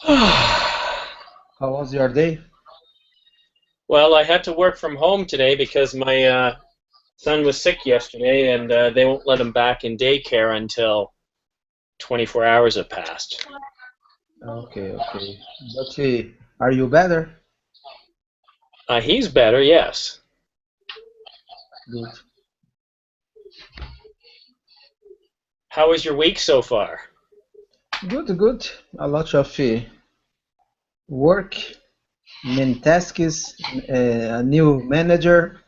How was your day? Well, I had to work from home today because my son was sick yesterday, and they won't let him back in daycare until 24 hours have passed. Okay, okay. But are you better? He's better, yes. Good. How was your week so far? Good, good. A lot of work, many tasks, a new manager.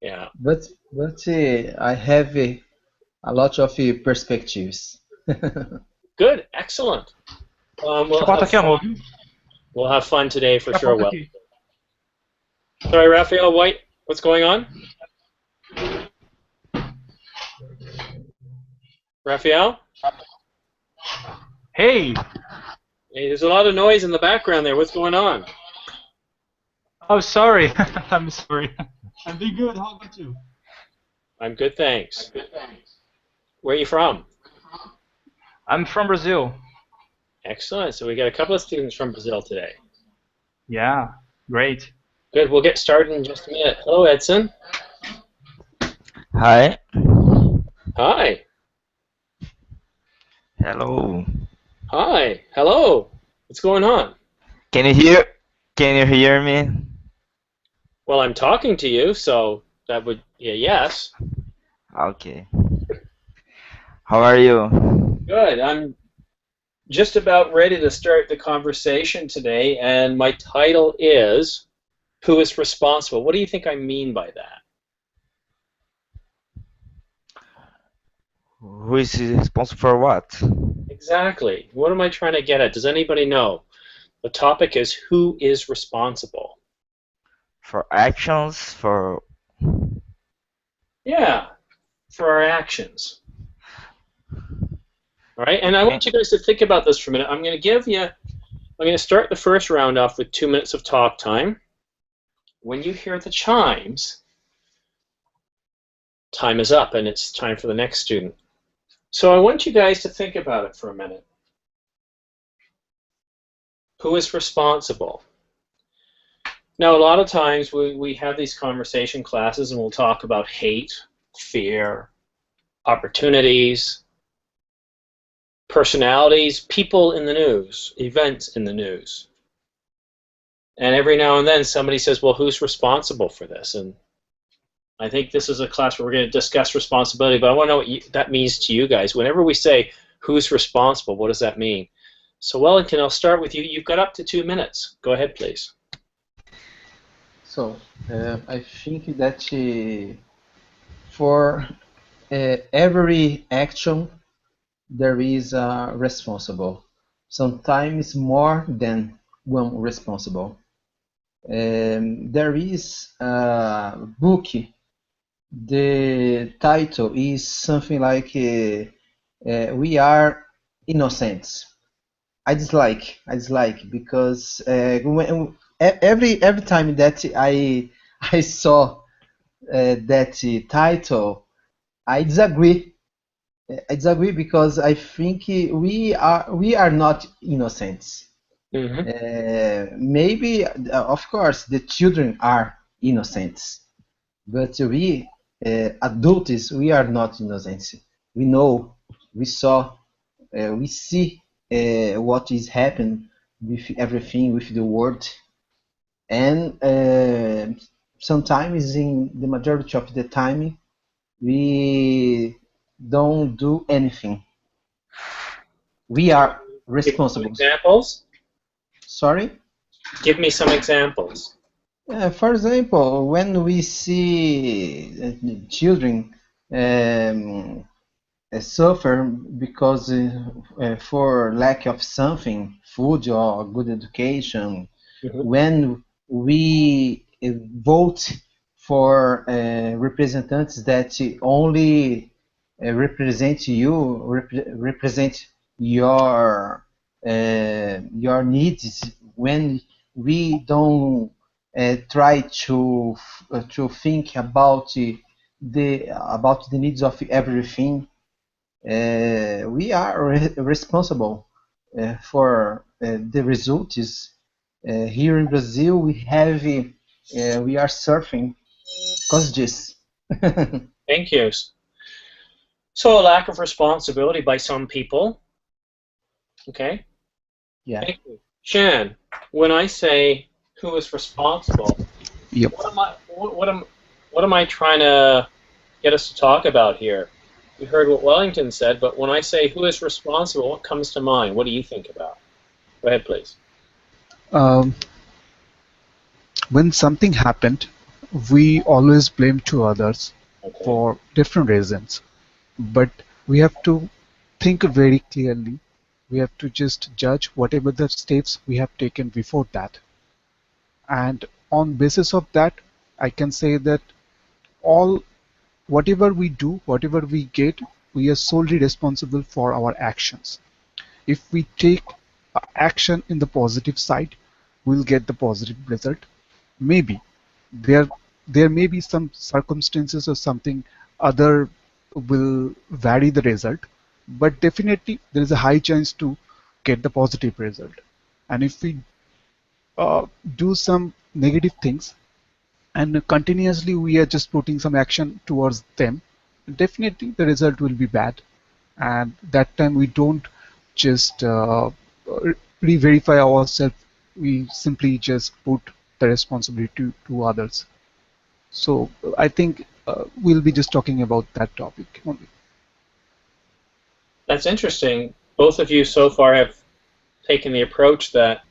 Yeah, but I have a lot of perspectives. good, excellent. We'll Chapata have aqui, amor. fun. We'll have fun today for sure. Chapata Well, aqui. sorry, Raphael White, what's going on? Raphael? Hey! Hey, there's a lot of noise in the background there. What's going on? Oh, sorry. I'm sorry. I'm doing good. How about you? I'm good, thanks. Where are you from? I'm from Brazil. Excellent. So we got a couple of students from Brazil today. Yeah, great. Good. We'll get started in just a minute. Hello, Edson. Hi. Hi. Hello. Hi. Hello. What's going on? Can you hear? Can you hear me? Well, I'm talking to you, so that would be a yes. Okay. How are you? Good. I'm just about ready to start the conversation today, and my title is Who is Responsible? What do you think I mean by that? Who is responsible for what? Exactly. What am I trying to get at? Does anybody know? The topic is Who is Responsible? For actions? For Yeah, for our actions. All right, and I okay. want you guys to think about this for a minute. I'm going to start the first round off with 2 minutes of talk time. When you hear the chimes, time is up and it's time for the next student. So I want you guys to think about it for a minute. Who is responsible? Now, a lot of times we have these conversation classes and we'll talk about hate, fear, opportunities, personalities, people in the news, events in the news. And every now and then somebody says, well, who's responsible for this? And I think this is a class where we're going to discuss responsibility, but I want to know what that means to you guys. Whenever we say who's responsible, what does that mean? So Wellington, I'll start with you. You've got up to 2 minutes. Go ahead, please. So, I think that for every action there is a responsible. Sometimes more than one responsible. There is a book. The title is something like "We Are Innocents." I dislike because every time that I saw that title, I disagree. I disagree because I think we are not innocents. Mm-hmm. Maybe, of course, the children are innocents, but we adults we are not innocents. We know, we saw, we see what is happening with everything with the world, and sometimes in the majority of the time we don't do anything. We Can are you give me some responsible. examples? Sorry. Give me some examples. For example, when we see children um, suffer because for lack of something, food or good education, Mm-hmm. when we vote for representatives that only represent you, represent your needs, when we don't try to think about the needs of everything, we are responsible. for the result is here in Brazil we are surfing because this. Thank you. So a lack of responsibility by some people. Okay. Yeah. Thank you. Shan, when I say who is responsible, Yep. what am I trying to get us to talk about here? We heard what Wellington said, but when I say who is responsible, what comes to mind? What do you think about? Go ahead, please. Um, when something happened, we always blame to others Okay. for different reasons. But we have to think very clearly. We have to just judge whatever the steps we have taken before that. And on basis of that, I can say that whatever we do, whatever we get, we are solely responsible for our actions. If we take action in the positive side, we'll get the positive result. Maybe there there may be some circumstances or something other will vary the result, but definitely there is a high chance to get the positive result. And if we do some negative things and continuously we are just putting some action towards them, definitely the result will be bad. And that time we don't just re-verify ourselves, we simply just put the responsibility to others. So I think we'll be just talking about that topic only. That's interesting. Both of you so far have taken the approach that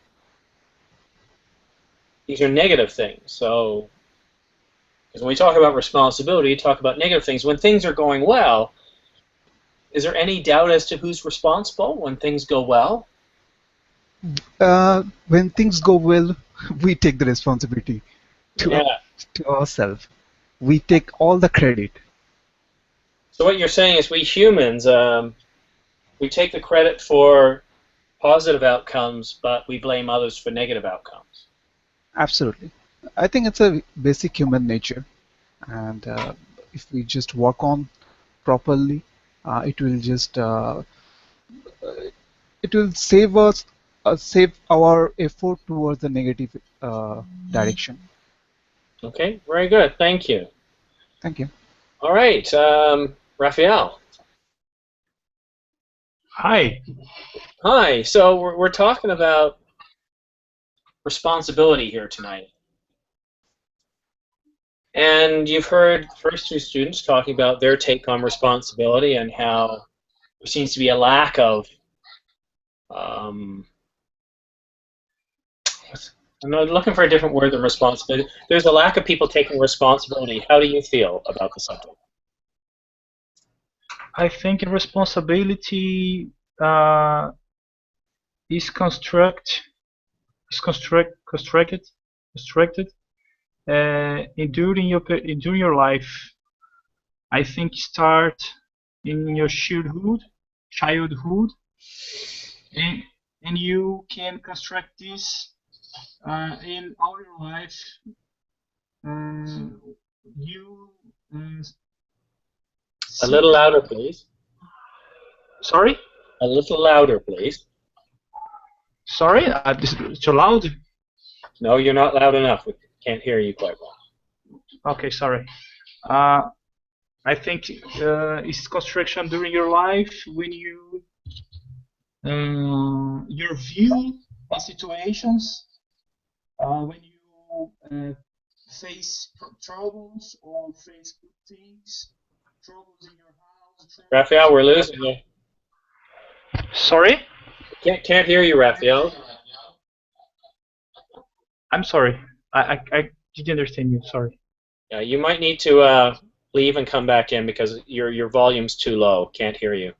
these are negative things. So, because when we talk about responsibility, you talk about negative things. When things are going well, is there any doubt as to who's responsible when things go well? When things go well, we take the responsibility to ourselves. We take all the credit. So what you're saying is we humans, we take the credit for positive outcomes, but we blame others for negative outcomes. Absolutely. I think it's a basic human nature, and if we just work on properly, it will just it will save us, save our effort towards the negative direction. Okay, very good. Thank you. Thank you. All right, Raphael. Hi. Hi. So we're talking about responsibility here tonight. And you've heard the first two students talking about their take on responsibility and how there seems to be a lack of I'm not looking for a different word than responsibility. There's a lack of people taking responsibility. How do you feel about the subject? I think responsibility is constructed during your life. I think start in your childhood, and you can construct this in all your life. You A little louder, please. Sorry? A little louder, please. Sorry, this is too loud. No, you're not loud enough. We can't hear you quite well. Okay, sorry. I think it's construction during your life when you your view of situations when you face troubles or face good things, troubles in your house. Raphael, we're losing you. Sorry? Can't hear you, Raphael. I'm sorry. I didn't understand you. Sorry. Yeah, you might need to leave and come back in because your volume's too low. Can't hear you.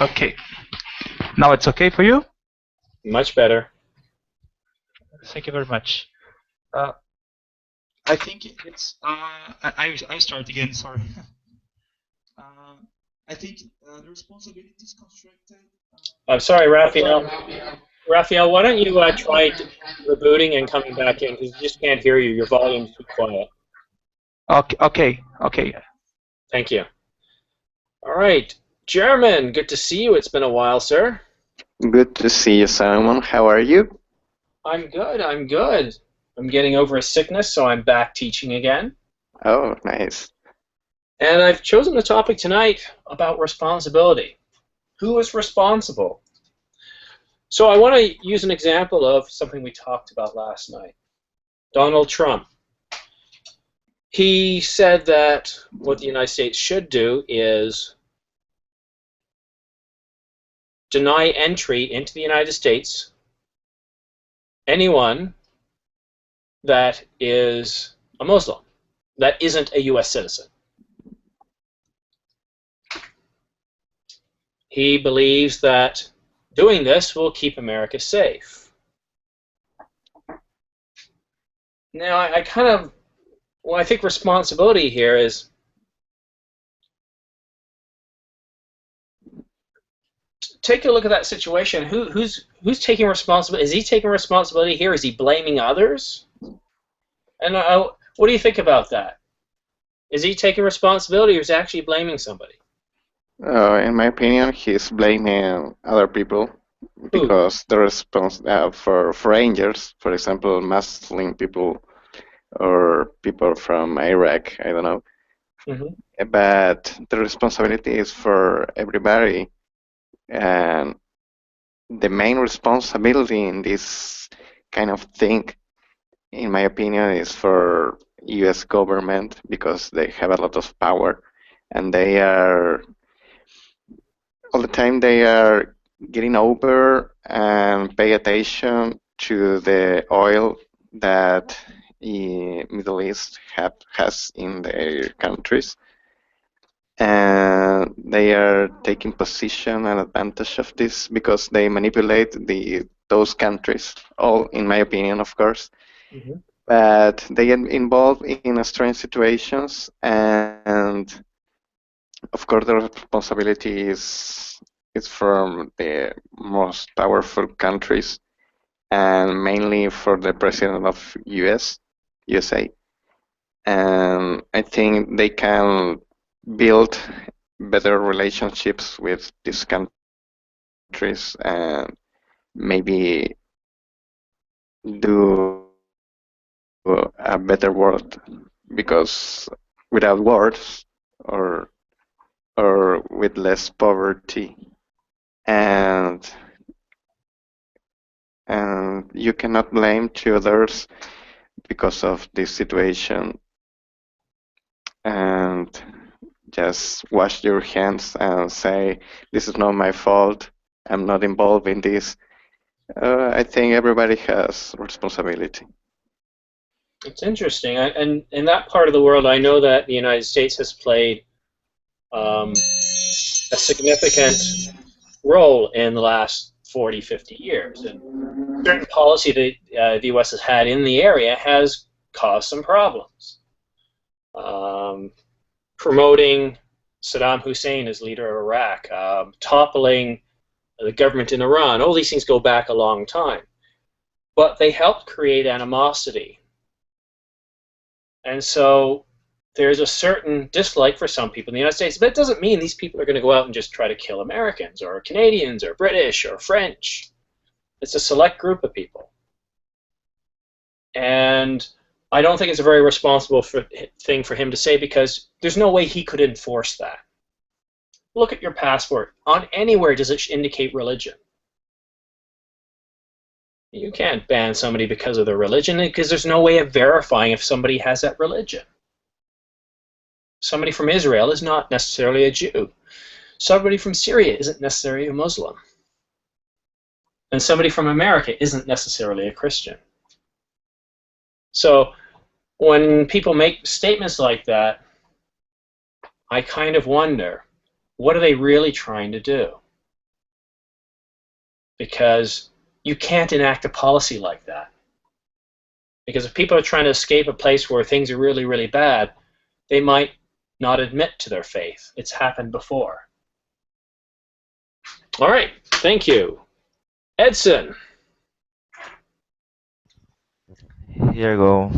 Okay. Now it's okay for you? Much better. Thank you very much. I think it's I start again. Sorry. I think the responsibility is constructed. I'm sorry, Raphael. Raphael, why don't you try rebooting and coming back in because you just can't hear you. Your volume's too quiet. Okay. Thank you. All right. German, good to see you. It's been a while, sir. Good to see you, Simon. How are you? I'm good, I'm good. I'm getting over a sickness, so I'm back teaching again. Oh, nice. And I've chosen the topic tonight about responsibility. Who is responsible? So I want to use an example of something we talked about last night. Donald Trump. He said that what the United States should do is deny entry into the United States anyone that is a Muslim, that isn't a U.S. citizen. He believes that doing this will keep America safe. Now, I think responsibility here is take a look at that situation. Who's taking responsibility? Is he taking responsibility here? Is he blaming others? And what do you think about that? Is he taking responsibility, or is he actually blaming somebody? In my opinion, he's blaming other people because they're responsible for rangers, for example, Muslim people or people from Iraq, I don't know. Mm-hmm. But the responsibility is for everybody. And the main responsibility in this kind of thing, in my opinion, is for US government because they have a lot of power and they are all the time they are getting over and pay attention to the oil that the Middle East has in their countries, and they are taking position and advantage of this because they manipulate those countries, all in my opinion, of course. Mm-hmm. But they get involved in strange situations, and of course the responsibility is from the most powerful countries, and mainly for the president of USA. And I think they can build better relationships with these countries and maybe do a better world, because without wars or with less poverty and you cannot blame to others because of this situation, and just wash your hands and say, this is not my fault, I'm not involved in this. I think everybody has responsibility. It's interesting. And in that part of the world, I know that the United States has played a significant role in the last 40, 50 years. And certain policy that the U.S. has had in the area has caused some problems. Promoting Saddam Hussein as leader of Iraq, toppling the government in Iran, all these things go back a long time. But they helped create animosity. And so there's a certain dislike for some people in the United States, but it doesn't mean these people are going to go out and just try to kill Americans or Canadians or British or French. It's a select group of people. And I don't think it's a very responsible thing for him to say, because there's no way he could enforce that. Look at your passport. On anywhere does it indicate religion. You can't ban somebody because of their religion, because there's no way of verifying if somebody has that religion. Somebody from Israel is not necessarily a Jew. Somebody from Syria isn't necessarily a Muslim. And somebody from America isn't necessarily a Christian. So when people make statements like that, I kind of wonder, what are they really trying to do? Because you can't enact a policy like that. Because if people are trying to escape a place where things are really, really bad, they might not admit to their faith. It's happened before. All right, thank you. Edson. Here you go.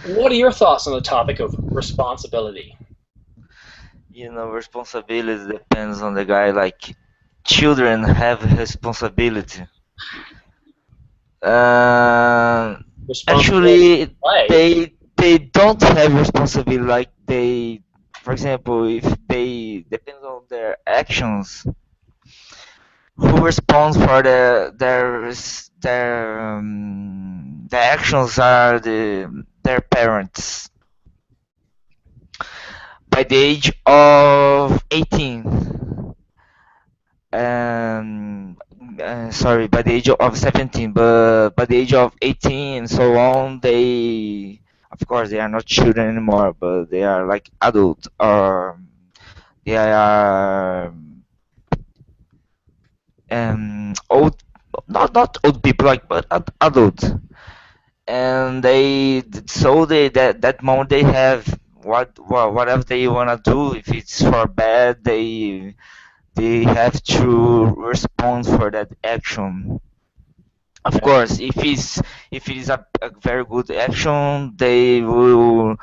What are your thoughts on the topic of responsibility? responsibility depends on the guy. Like, children have responsibility. Uh, Responsibility Actually, to play. they don't have responsibility. Like, for example, if they depends on their actions, who responds for their actions are their parents. By the age of 18, um, sorry, by the age of 17, but by the age of 18 and so on, of course, they are not children anymore, but they are like adult, or they are old, not old people, like, but adult. And that moment they have whatever they wanna do. If it's for bad, they have to respond for that action. Of Okay. course, if it is a very good action, they will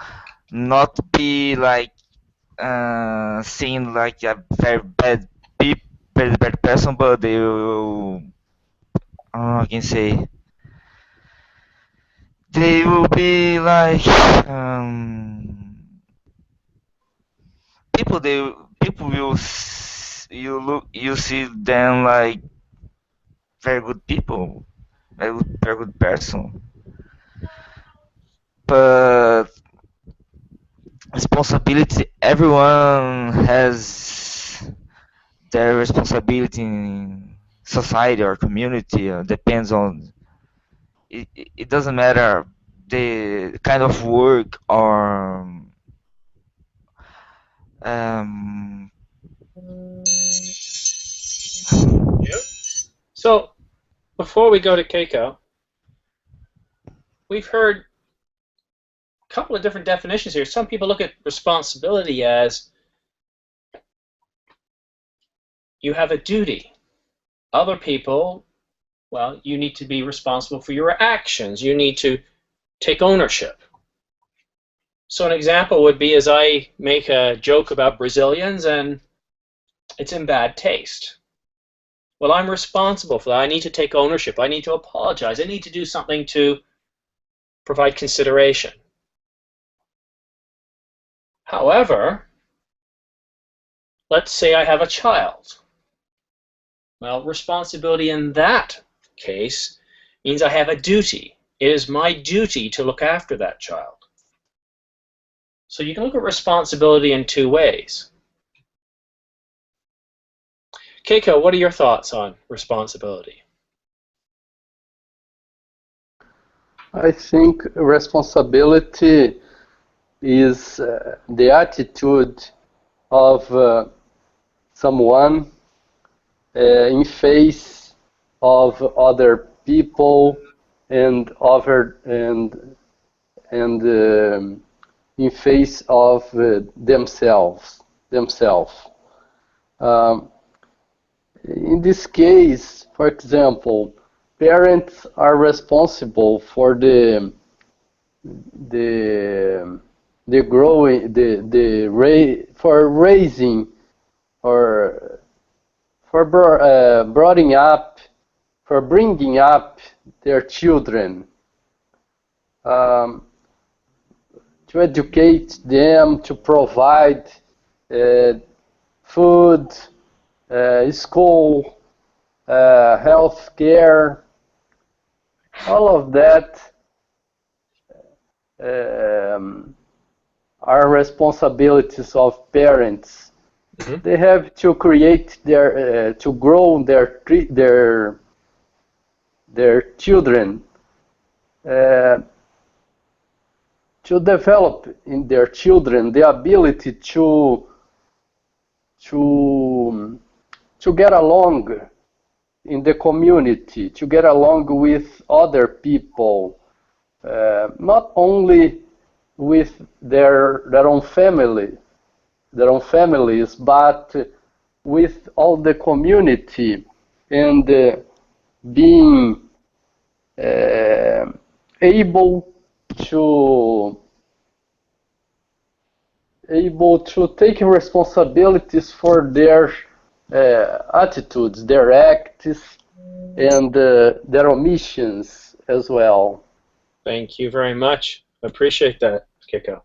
not be like seen like a very bad person, but they will, I can say, they will be like, people they people will you see them like very good people, very good person. But responsibility, everyone has their responsibility in society or community. Depends on it doesn't matter the kind of work or um, So before we go to Keiko, we've heard a couple of different definitions here. Some people look at responsibility as you have a duty. Other people, well, you need to be responsible for your actions. You need to take ownership. So an example would be as I make a joke about Brazilians and it's in bad taste. Well, I'm responsible for that. I need to take ownership. I need to apologize. I need to do something to provide consideration. However, let's say I have a child. Well, responsibility in that case means I have a duty. It is my duty to look after that child. So you can look at responsibility in two ways. Keiko, what are your thoughts on responsibility? I think responsibility is the attitude of someone in face of other people and in face of themselves. In this case, for example, parents are responsible for the growing for raising or for bringing up their children, to educate them, to provide food, school, health care, all of that are responsibilities of parents. Mm-hmm. They have to create to grow their children, to develop in their children the ability to get along in the community, to get along with other people, not only with their own families, but with all the community, and being able to able to take responsibilities for their attitudes, their acts, and their omissions as well. Thank you very much. Appreciate that, Kiko.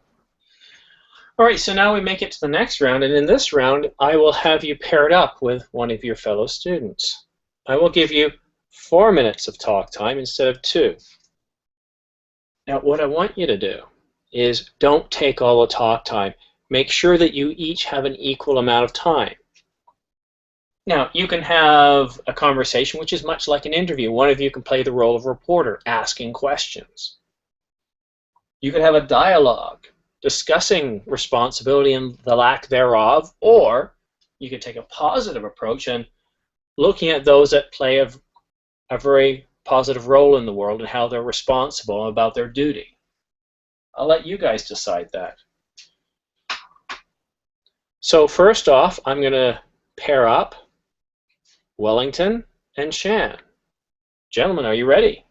All right, so now we make it to the next round, and in this round, I will have you paired up with one of your fellow students. I will give you 4 minutes of talk time instead of 2. Now, what I want you to do is don't take all the talk time. Make sure that you each have an equal amount of time. Now, you can have a conversation which is much like an interview. One of you can play the role of reporter, asking questions. You could have a dialogue discussing responsibility and the lack thereof, or you could take a positive approach and looking at those that play a very positive role in the world and how they're responsible about their duty. I'll let you guys decide that. So first off, I'm going to pair up Wellington and Shan. Gentlemen, are you ready?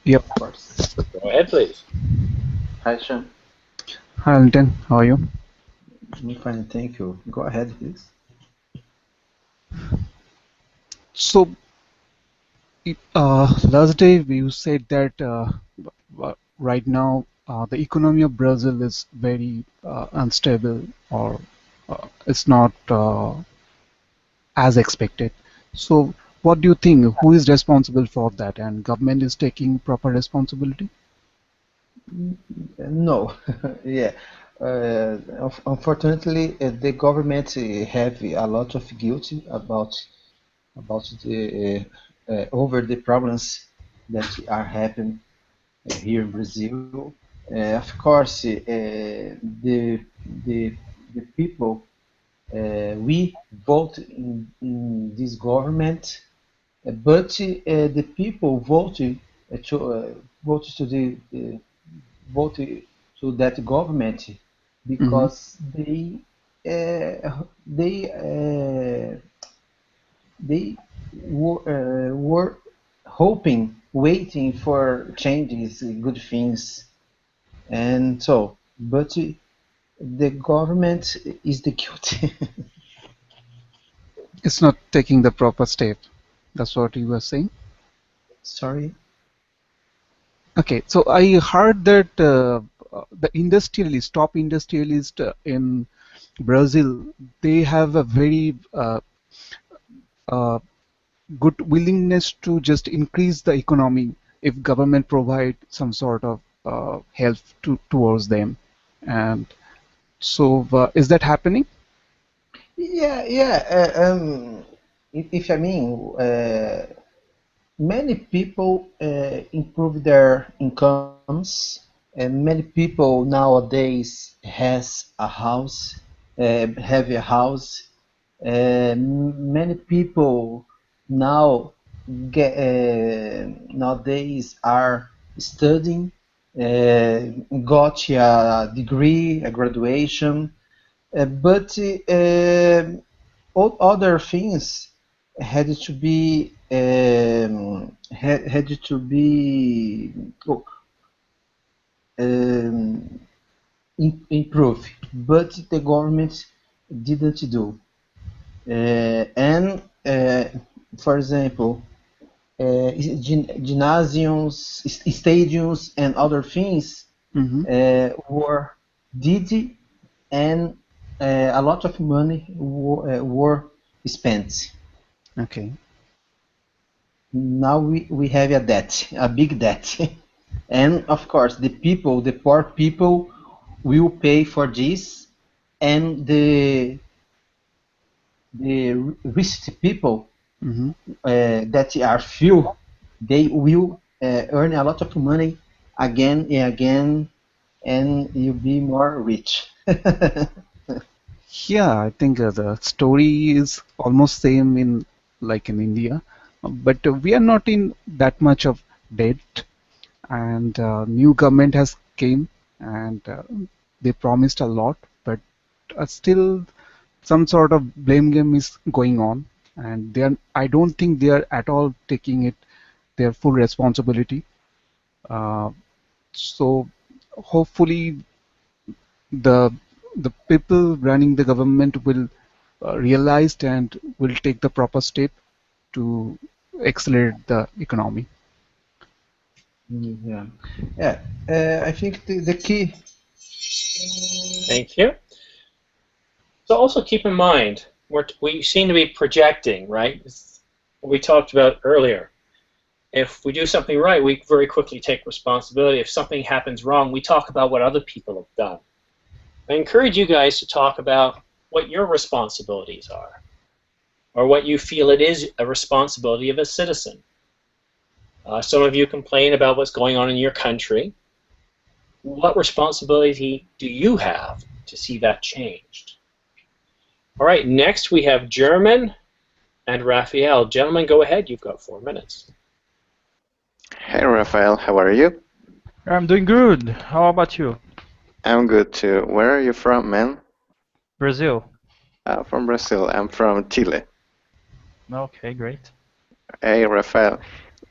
Yep. Of course. Go ahead, please. Hi, Sean. Hi, Alton. How are you? I'm fine, thank you. Go ahead, please. So, last day you said that right now the economy of Brazil is very unstable, or it's not as expected. So, what do you think? Who is responsible for that? And government is taking proper responsibility? No, yeah. Unfortunately, the government have a lot of guilt about the over the problems that are happening here in Brazil. Of course, the people we vote in this government, but the people vote to the vote to that government Mm-hmm. because they were hoping, waiting for changes, good things, and so. But the government is the guilty. It's not taking the proper step. That's what you were saying. Sorry. Okay, so I heard that the industrialists, top industrialists in Brazil, they have a very uh, good willingness to just increase the economy if government provide some sort of help towards them. And so, is that happening? Yeah, yeah. If I mean, many people improve their incomes, and many people nowadays have a house. Many people now nowadays are studying, got a degree, a graduation, but all other things had to be had to be oh, um, improved, but the government didn't do. And for example, gymnasiums, stadiums, and other things Mm-hmm. were did, and a lot of money were spent. Okay. Now we have a debt, a big debt. And of course, the people, the poor people, will pay for this, and the rich people Mm-hmm. that are few, they will earn a lot of money again and again, and you'll be more rich. Yeah, I think the story is almost same in like in India, but we are not in that much of debt, and new government has came, and they promised a lot, but still some sort of blame game is going on, and they are, I don't think they are at all taking it their full responsibility. Uh, so hopefully the people running the government will realize and will take the proper step to accelerate the economy. Yeah. Yeah. I think the key. Thank you. So also keep in mind, we seem to be projecting, right? It's what we talked about earlier. If we do something right, we very quickly take responsibility. If something happens wrong, we talk about what other people have done. I encourage you guys to talk about what your responsibilities are, or what you feel it is a responsibility of a citizen. Some of you complain about what's going on in your country. What responsibility do you have to see that changed? All right, next we have German and Raphael. Gentlemen, go ahead. You've got 4 minutes. Hey, Rafael, how are you? I'm doing good. How about you? I'm good too. Where are you from, man? Brazil. From Brazil. I'm from Chile. Okay, great. Hey, Rafael.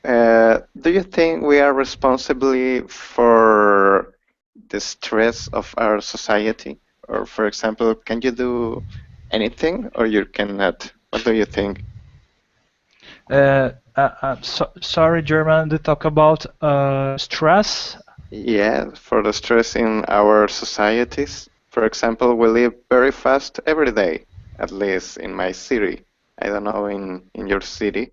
Do you think we are responsible for the stress of our society? Or, for example, can you do anything or you cannot? What do you think? Sorry, German, to talk about stress. Yeah, for the stress in our societies. For example, we live very fast every day, at least in my city. I don't know in your city.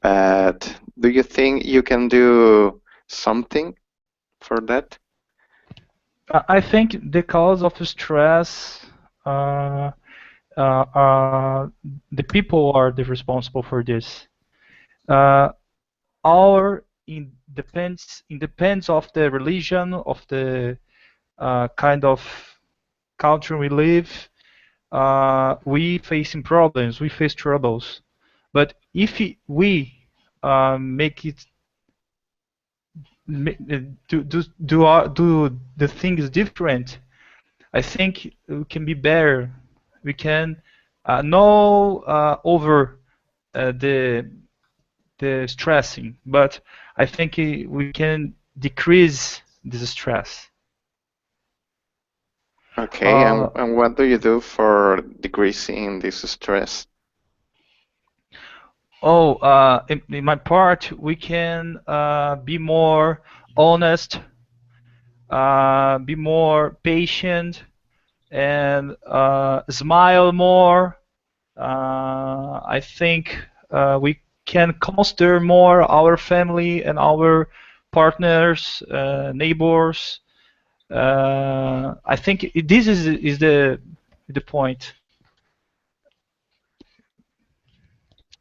But do you think you can do something for that? I think the cause of stress, the people are the responsible for this. Our depends of the religion, of the kind of culture we live. We facing problems, we face troubles. But if we make it do the things different, I think it can be better. We can know over the stressing, but I think we can decrease this stress. Okay, and what do you do for decreasing this stress? In my part, we can be more honest, be more patient, and smile more. I think we can consider more our family and our partners, neighbors. I think this is the point.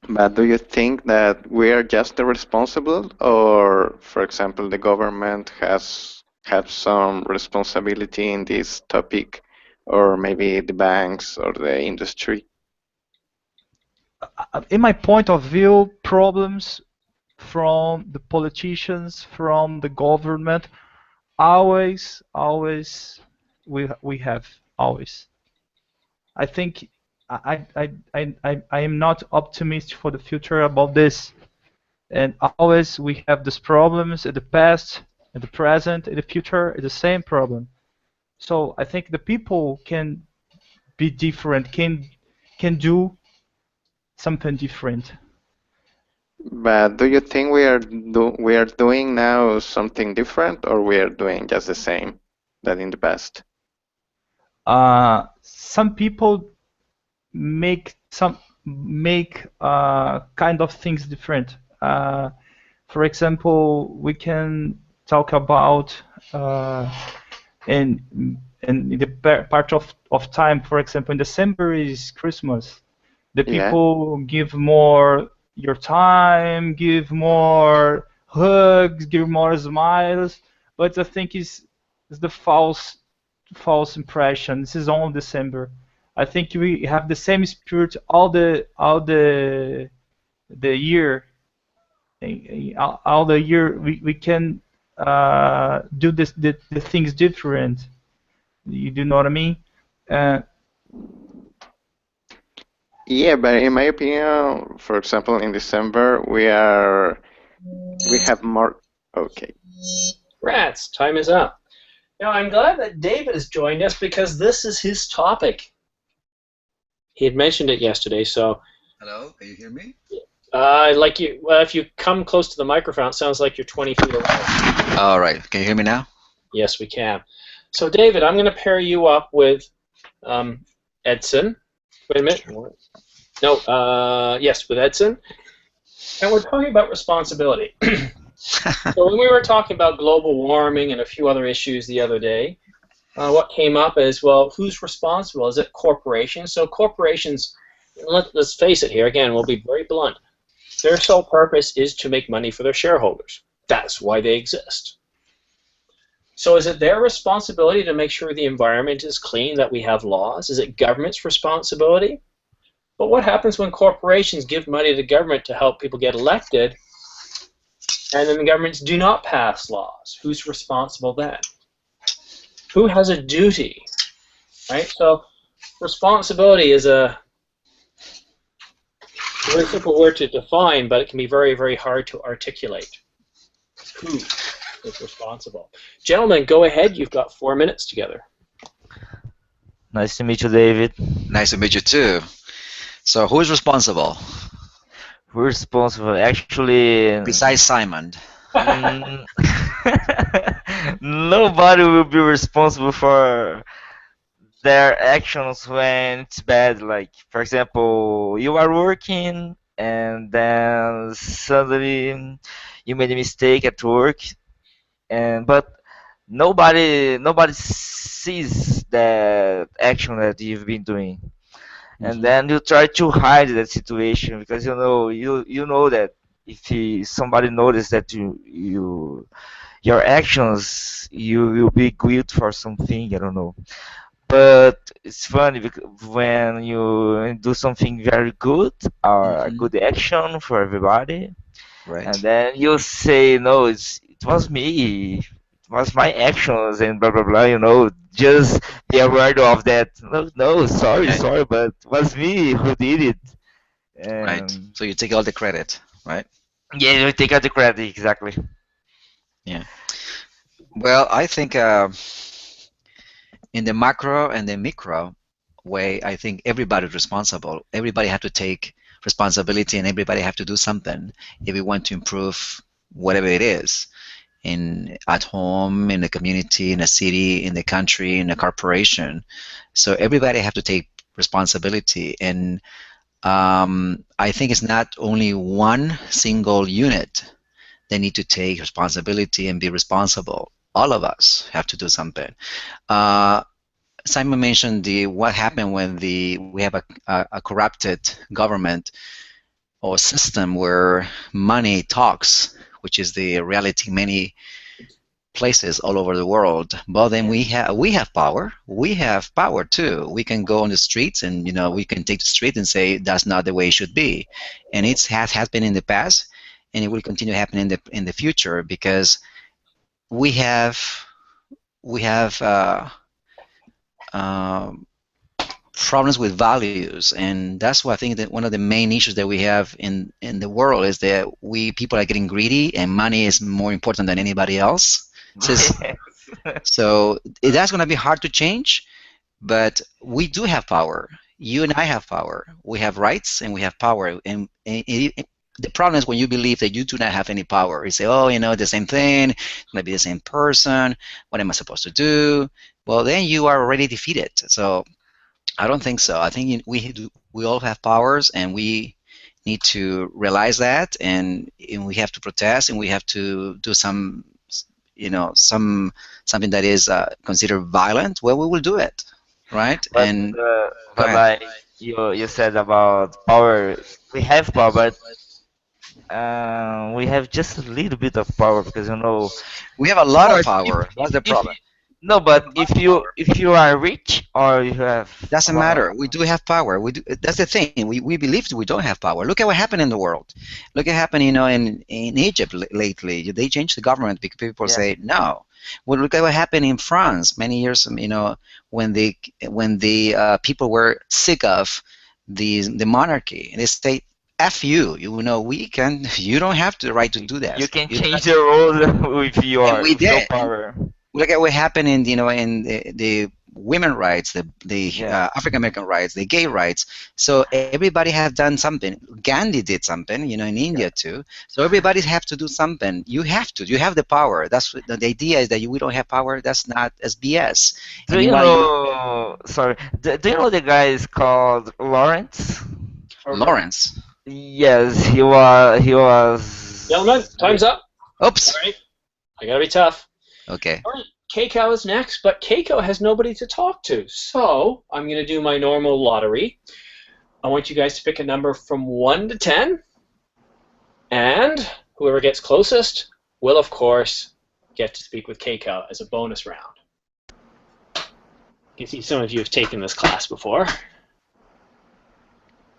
But do you think that we are just the responsible, or, for example, the government has some responsibility in this topic, or maybe the banks or the industry? In my point of view, problems from the politicians, from the government, always we have always. I think I am not optimistic for the future about this, and always we have these problems in the past, in the present, in the future, the same problem. So I think the people can be different, can do something different. But do you think we are doing now something different, or we are doing just the same that in the past? Some people make kind of things different. For example, we can talk about in the part of time. For example, in December is Christmas. The people give more your time, give more hugs, give more smiles. But I think is the false impression. This is only December. I think we have the same spirit all the year. All the year we can do the things different. You do know what I mean? Yeah, but in my opinion, for example, in December we have more. Okay. Rats, time is up. Now, I'm glad that David has joined us because this is his topic. He had mentioned it yesterday, so. Hello, can you hear me? Like you, well, if you come close to the microphone, it sounds like you're 20 feet away. All right, can you hear me now? Yes, we can. So, David, I'm going to pair you up with Edson. Wait a minute. No, yes, with Edson. And we're talking about responsibility. So when we were talking about global warming and a few other issues the other day, what came up is, well, who's responsible? Is it corporations? So corporations, let's face it here, again, we'll be very blunt. Their sole purpose is to make money for their shareholders. That's why they exist. So is it their responsibility to make sure the environment is clean, that we have laws? Is it government's responsibility? But what happens when corporations give money to government to help people get elected, and then the governments do not pass laws? Who's responsible then? Who has a duty? Right? So responsibility is a very simple word to define, but it can be very, very hard to articulate. Who is responsible? Gentlemen, go ahead. You've got 4 minutes together. Nice to meet you, David. Nice to meet you too. So who is responsible? We're responsible, actually. Besides Simon. Nobody will be responsible for their actions when it's bad. Like, for example, you are working and then suddenly you made a mistake at work, but nobody sees that action that you've been doing. And then you try to hide that situation because you know that if somebody notices that your actions, you will be guilty for something, I don't know. But it's funny because when you do something very good or a good action for everybody, Right. and then you say, no, it was me, it was my actions and blah blah blah, just be aware of that. No, sorry, but it was me who did it. Right. So you take all the credit, right? Yeah, you take all the credit, exactly. Yeah. Well, I think in the macro and the micro way, I think everybody's responsible. Everybody have to take responsibility, and everybody have to do something if we want to improve whatever it is, at home, in the community, in a city, in the country, in a corporation. So everybody have to take responsibility, and I think it's not only one single unit that need to take responsibility and be responsible. All of us have to do something. Simon mentioned what happened when we have a corrupted government or system where money talks, which is the reality in many places all over the world. But then we have power. We have power too. We can go on the streets and we can take the street and say that's not the way it should be, and it has been in the past, and it will continue happening in the future because we have problems with values, and that's why I think that one of the main issues that we have in the world is that people are getting greedy, and money is more important than anybody else. So that's going to be hard to change, but we do have power. You and I have power. We have rights and we have power, and the problem is when you believe that you do not have any power. You say, oh, the same thing, it's going to be the same person, what am I supposed to do? Well, then you are already defeated. So I don't think so. I think we all have powers, and we need to realize that, and we have to protest, and we have to do something that is considered violent. Well, we will do it, right? But like you said about power, we have power, but we have just a little bit of power because we have a lot of power. That's the problem. No, but if you are rich or you have doesn't matter. We do have power. That's the thing. We believe we don't have power. Look at what happened in the world. Look at what happened, in Egypt lately. They changed the government because people say no. Well, look at what happened in France many years. When the people were sick of the monarchy, and they say, F you. You don't have the right to do that. You can change the rules with your power. look at what happened in in the women rights, the Yeah. African American rights, the gay rights. So everybody have done something. Gandhi did something, in India too. So everybody have to do something. You have to. You have the power. That's what, the idea is that we don't have power. That's not as BS. Do And you while you know? Sorry. Do you know the guy is called Lawrence? Lawrence. Yes, he was. He was. Gentlemen, time's up. Oops. All right. I gotta be tough. Okay. All right. Keiko is next, but Keiko has nobody to talk to. So I'm gonna do my normal lottery. I want you guys to pick a number from 1 to 10. And whoever gets closest will, of course, get to speak with Keiko as a bonus round. You can see some of you have taken this class before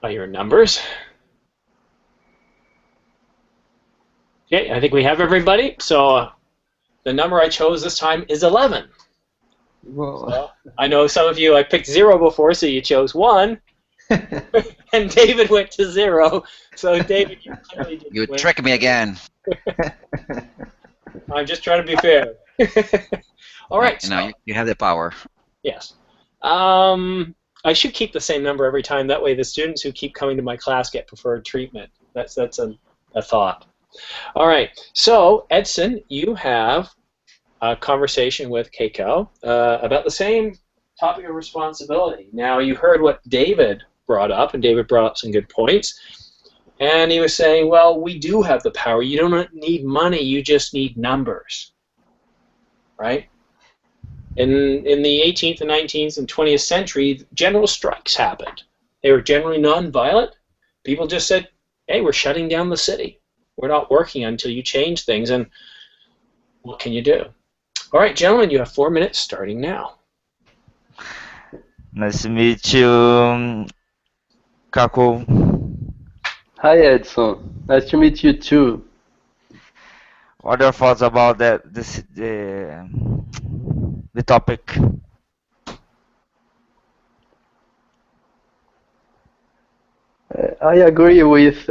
by your numbers. Okay, I think we have everybody. So the number I chose this time is 11. Whoa. So I know some of you, I picked 0 before, so you chose 1. And David went to 0. So David, you clearly didn't You win. tricked me again. I'm just trying to be fair. All right. Now you have the power. Yes. I should keep the same number every time. That way the students who keep coming to my class get preferred treatment. That's a thought. All right. So, Edson, you have a conversation with Keiko about the same topic of responsibility. Now, you heard what David brought up, and David brought up some good points. And he was saying, well, we do have the power. You don't need money. You just need numbers. Right? In the 18th and 19th and 20th century, general strikes happened. They were generally nonviolent. People just said, hey, we're shutting down the city. We're not working until you change things, and what can you do? All right, gentlemen, you have 4 minutes starting now. Nice to meet you, Kako. Hi, Edson. Nice to meet you too. What are your thoughts about that? The topic. I agree with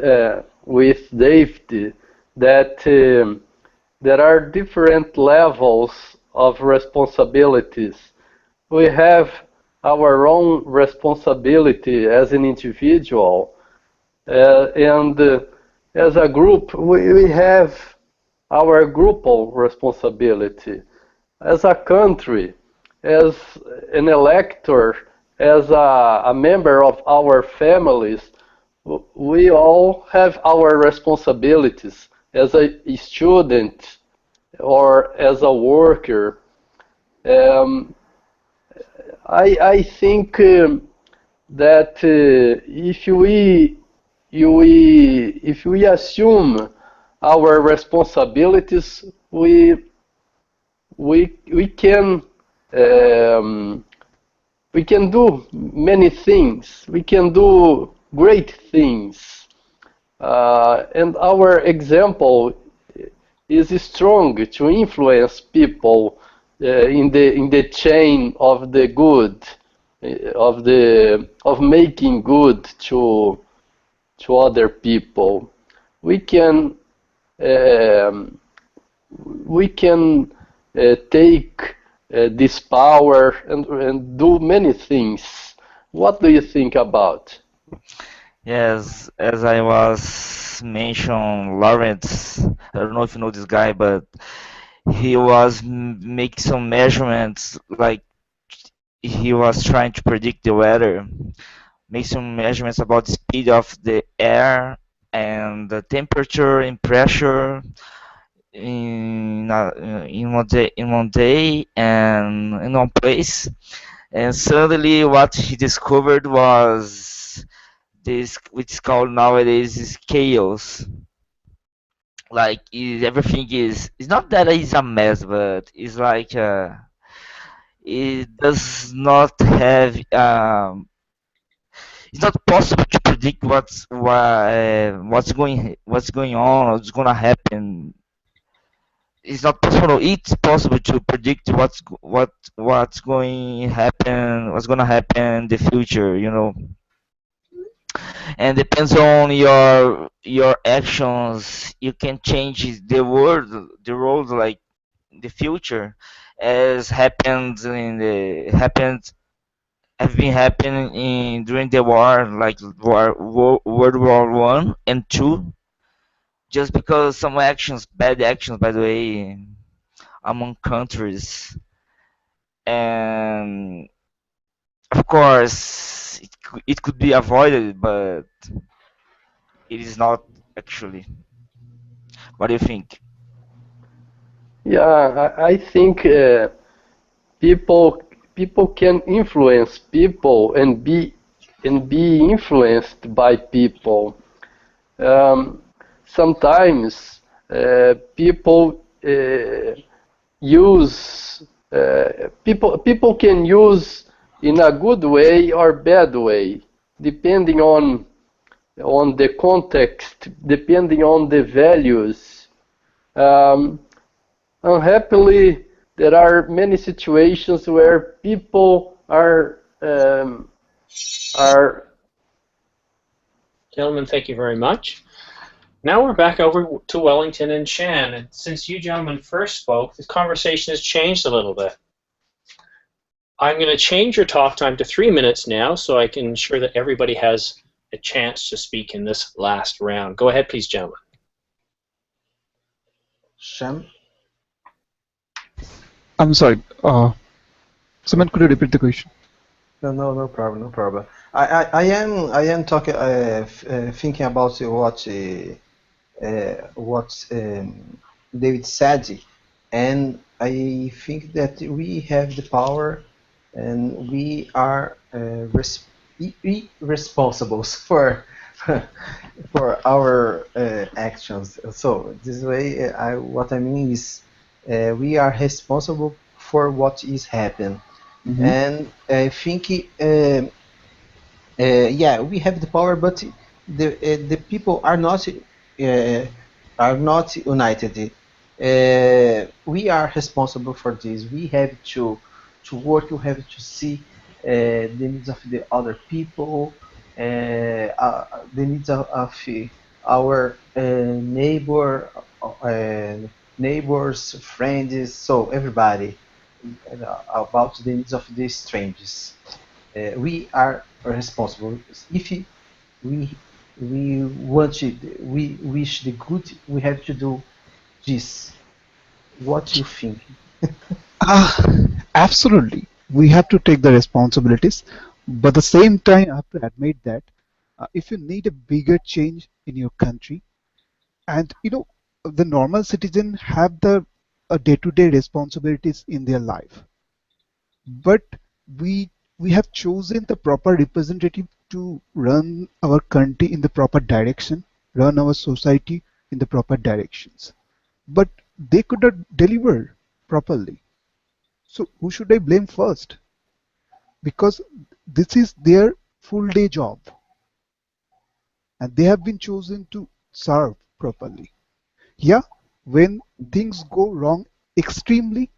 David that there are different levels of responsibilities. We have our own responsibility as an individual, and as a group, we have our groupal responsibility. As a country, as an elector, as a member of our families, we all have our responsibilities as a student or as a worker. I think that if we assume our responsibilities, we can do many things. We can do great things, and our example is strong to influence people in the chain of the good, of making good to other people. We can take this power and do many things. What do you think about? Yes, as I was mentioned, Lawrence. I don't know if you know this guy, but he was making some measurements, like he was trying to predict the weather, make some measurements about the speed of the air and the temperature and pressure in one day and in one place. And suddenly, what he discovered was this, which is called nowadays is chaos. Like everything is, it's not that it's a mess, but it's like it does not have it's not possible to predict what's going on, what's gonna happen. It's not possible. It's possible to predict what's gonna happen in the future. And depends on your actions. You can change the world, like the future. as happened have been happening during the war, like World War One and Two, just because some actions, bad actions, by the way, among countries, and of course it could be avoided, but it is not actually. What do you think? Yeah, I think people people can influence people and be influenced by people. Um, Sometimes people use people can use in a good way or bad way, depending on the context, depending on the values. Um, Unhappily, there are many situations where people are Gentlemen, thank you very much. Now we're back over to Wellington and Chan. And since you gentlemen first spoke, the conversation has changed a little bit. I'm going to change your talk time to 3 minutes now so I can ensure that everybody has a chance to speak in this last round. Go ahead, please, gentlemen. Shan? I'm sorry. Someone could you repeat the question? No problem, no problem. I am talking, thinking about what David said, and I think that we have the power, and we are responsible for for our actions. So this way, what I mean is, we are responsible for what is happening, Mm-hmm. and I think. Yeah, we have the power, but the people are not united. We are responsible for this. We have to work. We have to see the needs of the other people, the needs of our neighbors, friends, so everybody about the needs of the strangers. We are responsible. If we want it, we wish the good, we have to do this. What you think? Ah, absolutely. We have to take the responsibilities, but at the same time, I have to admit that if you need a bigger change in your country, and the normal citizen have the day-to-day responsibilities in their life, but we have chosen the proper representative to run our country in the proper direction, run our society in the proper directions, but they could not deliver properly. So who should I blame first? Because this is their full day job and they have been chosen to serve properly. Yeah, when things go wrong extremely,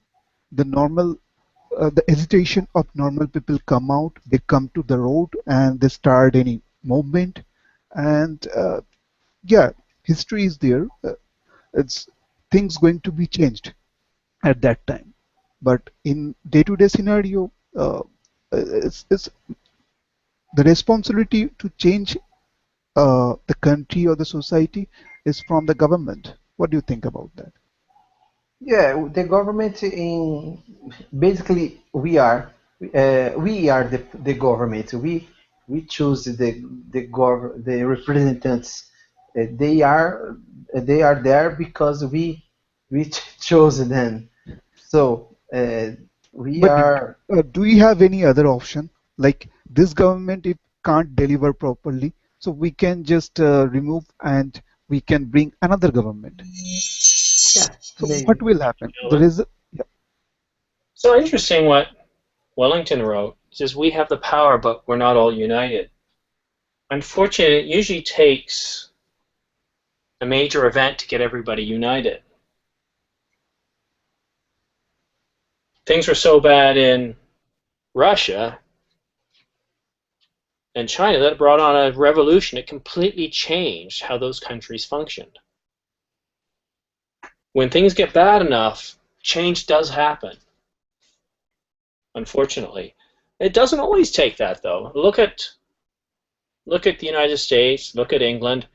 the normal the hesitation of normal people come out, they come to the road and they start any movement, and yeah, history is there. It's things going to be changed at that time. But in day-to-day scenario, it's the responsibility to change the country or the society is from the government. What do you think about that? Yeah, the government in basically we are the government. We choose the representatives. They are there because we chose them. So we But are. do you have any other option? Like this government, it can't deliver properly, so we can just remove and we can bring another government. Yeah, So what maybe. will happen? There Gentlemen. is, yeah. So interesting what Wellington wrote. He says, we have the power, but we're not all united. Unfortunately, it usually takes a major event to get everybody united. Things were so bad in Russia and China that it brought on a revolution. It completely changed how those countries functioned. When things get bad enough, change does happen. unfortunately. It doesn't always take that, though. Look at the United States, look at England.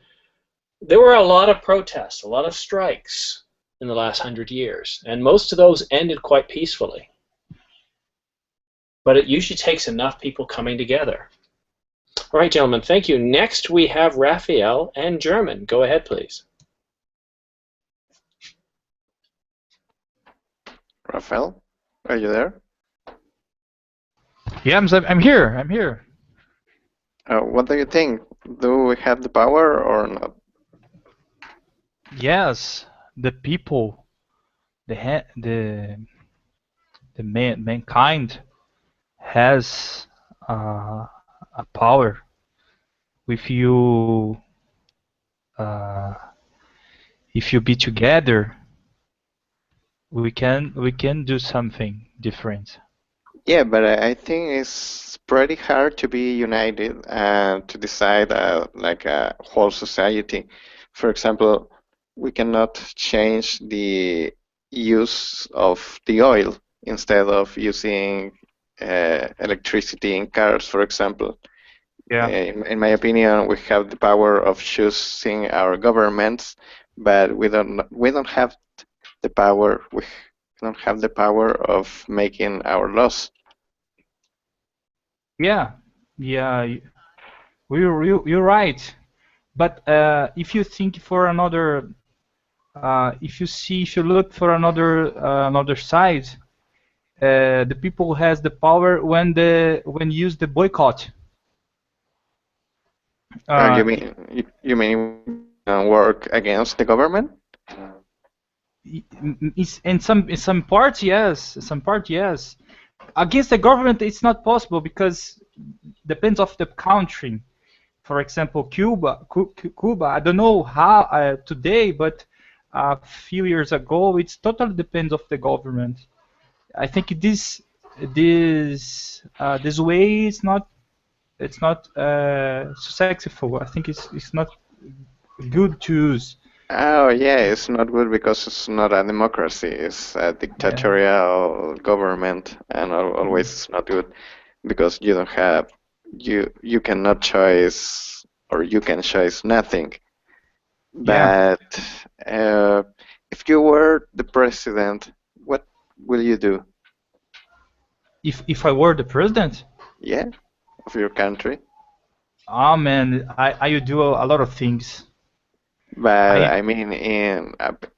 There were a lot of protests, a lot of strikes in the last 100 years, and most of those ended quite peacefully. But it usually takes enough people coming together. All right, gentlemen, thank you. Next, we have Raphael and German. Go ahead, please. Raphael, are you there? Yeah, I'm here. I'm here. What do you think? Do we have the power or not? Yes, the people, mankind has a power. If you be together, we can do something different. Yeah, but I think it's pretty hard to be united and to decide like a whole society. For example, we cannot change the use of the oil instead of using electricity in cars, for example. Yeah. In my opinion, we have the power of choosing our governments, but we don't have the power. We don't have the power of making our laws. Yeah, yeah, you're right. But if you think for another, if you look for another side, the people has the power when use the boycott. You mean work against the government? In some parts, yes. Some part, yes. Against the government, it's not possible because depends of the country. For example, Cuba. I don't know how today, but a few years ago, it's totally depends of the government. I think this way is not. It's not successful. I think it's not good to use. Oh yeah, it's not good because it's not a democracy. It's a dictatorial government, and always it's not good because you don't have you cannot choose or you can choose nothing. But if you were the president, what will you do? If I were the president? Yeah, of your country. Oh man, I would do a lot of things. But I mean, in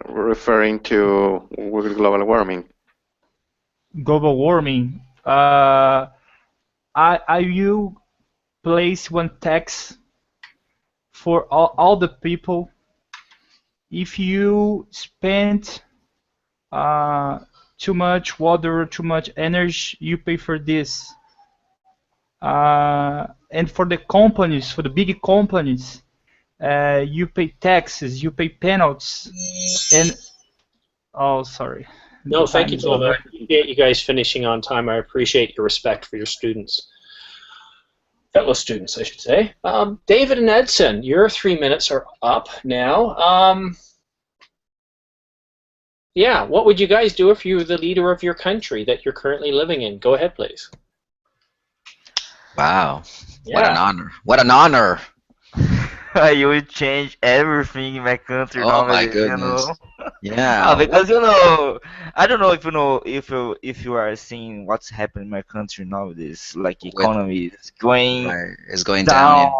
referring to global warming. Global warming. I will place one tax for all the people. If you spend too much water, too much energy, you pay for this. And for the companies, for the big companies, you pay taxes, you pay penalties, and oh, sorry. No, thank you, Tom. I appreciate you guys finishing on time. I appreciate your respect for your students, fellow students, I should say. David and Edson, your 3 minutes are up now. Yeah, what would you guys do if you were the leader of your country that you're currently living in? Go ahead, please. Wow, Yeah. What an honor! What an honor! You will change everything in my country. Oh my nowadays, goodness! You know? Yeah. Because I don't know if you are seeing what's happening in my country nowadays. Like economy is going It's going down.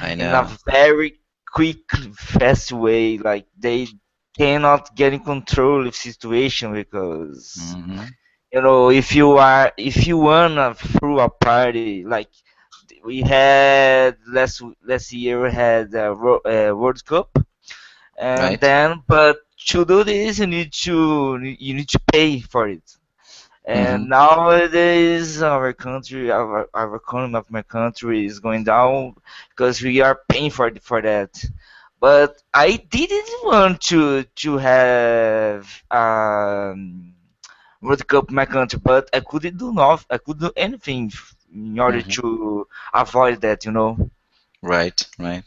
I In know. a very quick, fast way. Like they cannot get in control of situation because if you wanna through a party like we had last year we had a World Cup, and then but to do this you need to pay for it. And nowadays our country, our economy of my country is going down because we are paying for that. But I didn't want to have World Cup in my country, but I couldn't do nothing. I couldn't do anything in order to avoid that, you know. Right, right.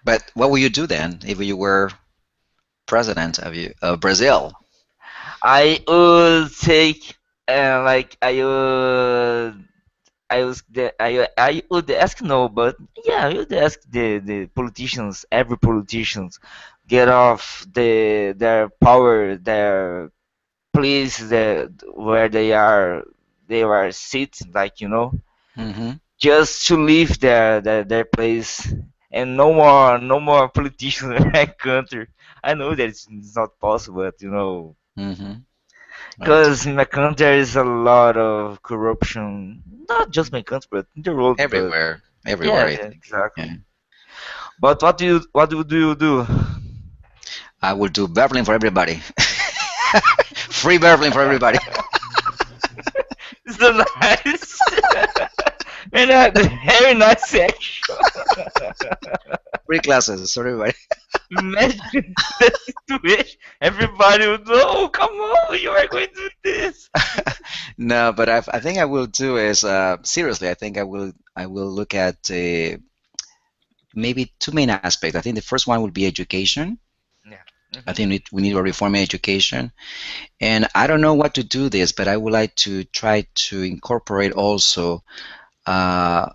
But what will you do then if you were president of Brazil? I would take And like I would ask no, but yeah, I would ask the politicians, every politicians, get off their power, their place, where they are sitting, like Hmm. just to leave their place, and no more politicians in my country. I know that it's not possible, but Hmm. Right. because in my country there is a lot of corruption, not just my country, but in the world. But Everywhere. Everywhere, yeah, I yeah, think. Yeah. exactly. But what do you do? I will do Berlin for everybody. Free Berlin for everybody. It's so nice. And very nice action. Free classes for everybody. Imagine the situation. Everybody would know, oh, come on, you are going to do this. No, but I think I will do is seriously. I think I will look at maybe two main aspects. I think the first one would be education. Yeah. I think we need a reform in education, and I don't know what to do this, but I would like to try to incorporate also, uh,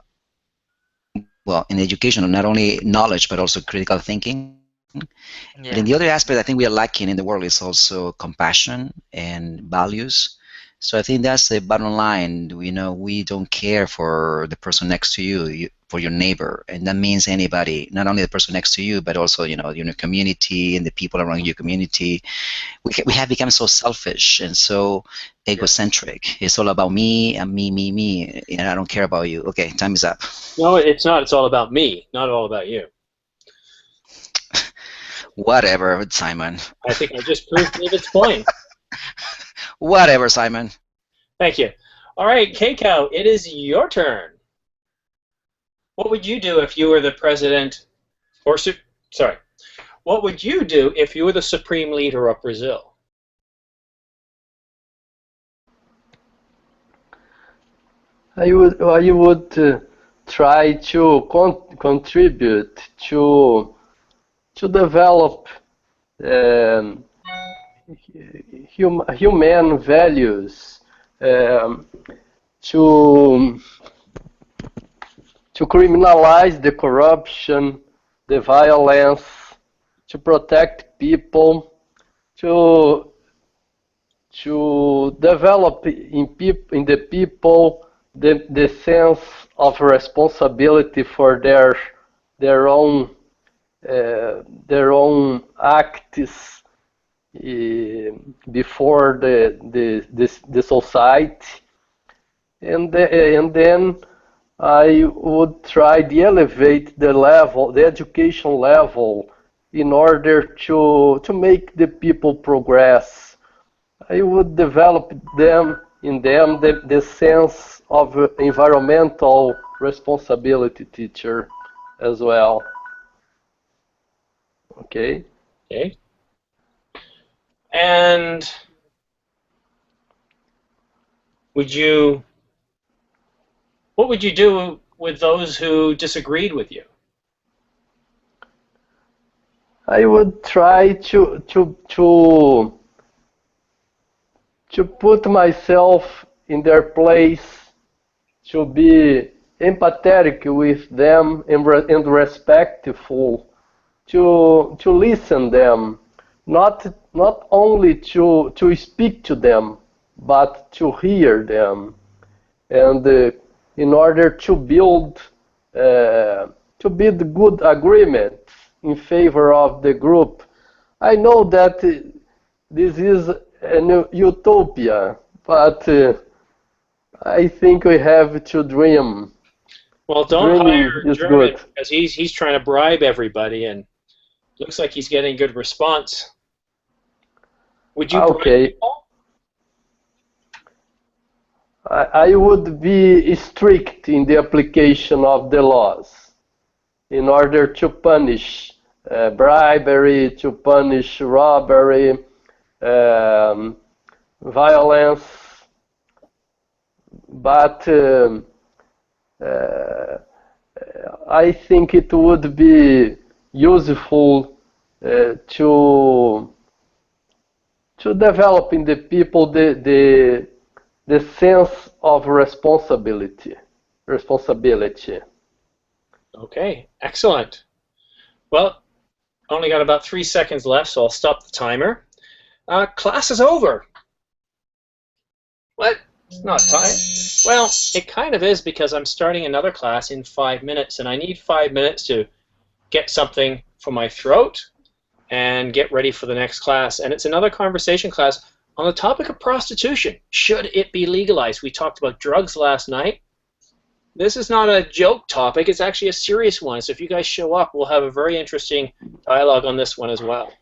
well, in education, not only knowledge but also critical thinking. But in Yeah. the other aspect, I think we are lacking in the world is also compassion and values. So I think that's the bottom line. We don't care for the person next to you, for your neighbor, and that means anybody, not only the person next to you, but also your community and the people around your community. We have become so selfish and so egocentric. It's all about me and me, me, me, and I don't care about you. Okay, time is up. No, it's not. It's all about me, not all about you. Whatever, Simon. I think I just proved David's point. Whatever, Simon. Thank you. All right, Keiko, it is your turn. What would you do if you were the president, what would you do if you were the supreme leader of Brazil? I would try to contribute to develop um, human values, um, to criminalize the corruption, the violence, to protect people, to develop in the people the sense of responsibility for their own acts before the society, and then I would try to elevate the education level, in order to make the people progress. I would develop in them the sense of environmental responsibility, teacher, as well. Okay. Okay. And what would you do with those who disagreed with you? I would try to put myself in their place, to be empathetic with them and respectful, to listen them, not only to speak to them, but to hear them, and in order to build good agreements in favor of the group. I know that this is a utopia, but I think we have to dream. Well, don't Dreaming hire is German, good. because he's trying to bribe everybody, and looks like he's getting good response. Would you bribe Okay. people? I would be strict in the application of the laws, in order to punish bribery, to punish robbery, violence, but I think it would be useful to develop in the people the sense of responsibility. Okay, excellent. Well, only got about 3 seconds left, so I'll stop the timer. Class is over. What? It's not time. Well, it kind of is because I'm starting another class in 5 minutes, and I need 5 minutes to get something from my throat and get ready for the next class. And it's another conversation class on the topic of prostitution. Should it be legalized? We talked about drugs last night. This is not a joke topic. It's actually a serious one. So if you guys show up, we'll have a very interesting dialogue on this one as well.